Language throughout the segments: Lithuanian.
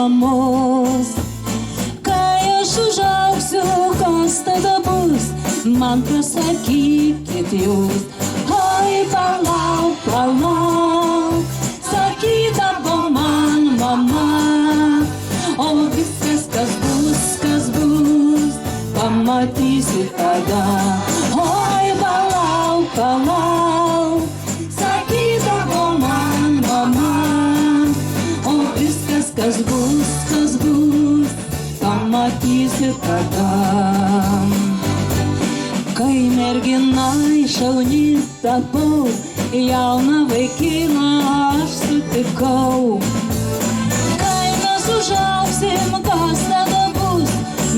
mamos. Kai aš užaugsiu, kas tada bus, man pasakykit jūs. Oi, palauk, palauk, sakydavo man mama. O viskas, kas bus, pamatysi tada. Oi, palauk, palauk, sakydavo man mama. O viskas, kas bus, pamatysi tada. Kai mergina šauni tapau, jauną vaikiną aš sutikau. Kai mes užaugsim, kas tada bus,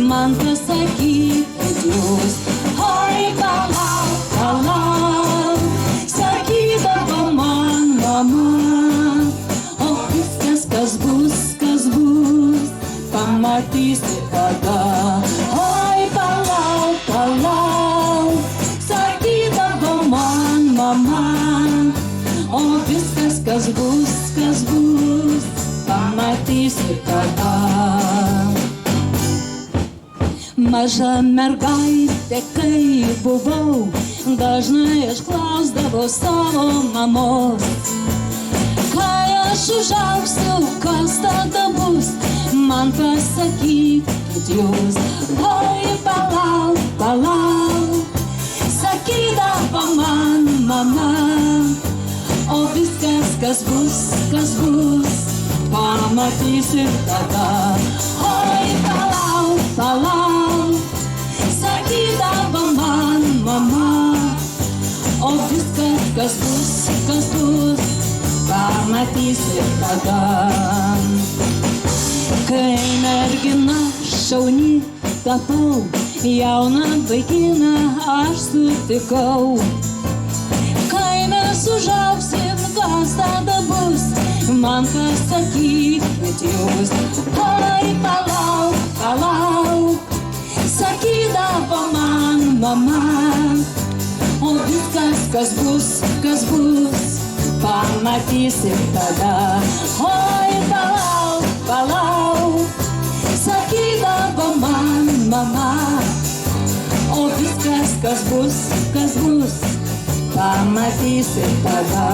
man pasakykit jūs. Oi, palauk, palauk, sakydavo man mama. O viskas, kas bus, pamatysi tada. Oi, palauk, palauk, sakydavo man mama. O viskas, kas bus, pamatysi tada. Maža mergaitė, kai buvau, dažnai aš klausdavau savo mamos. Kai aš užaugsiu, kas tada bus, man pasakykit jūs. Oi, palauk, palauk, sakydavo man mama. O viskas, kas bus, pamatysi tada. Oi, palauk, palauk, sakydavo man mama. O viskas, kas bus, pamatysi tada. Kai mergina šauni tapau, jauną vaikiną aš sutikau. Kai mes užaugsim, kas tada bus, man pasakykit jūs. Oi, palauk, palauk, sakydavo man mama. O viskas, kas bus, pamatysi tada. Oi, palauk, palauk, sakydavo man mama. O viskas, kas bus, pamatysi tada.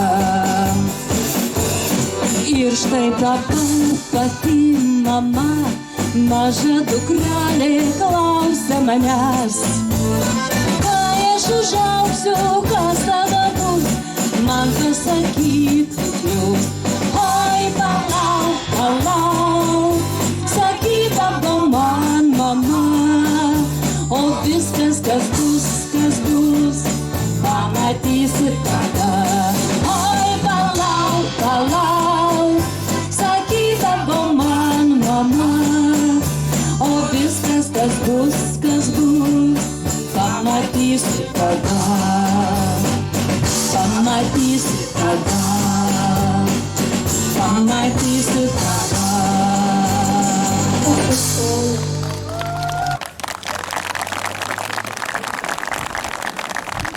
Ir štai dabar pati mama, maža dukrelė klausia manęs. Kai aš užaugsiu, kas tada bus, man pasakykit jūs. Oi, palauk, palauk, sakydavo man mama. O viskas, kas bus, pamatysi tada. Oi, palauk, palauk, sakydavo man mama. O viskas, kas bus, pamatysi tada. Pamatysi tada. Pamatysi tada.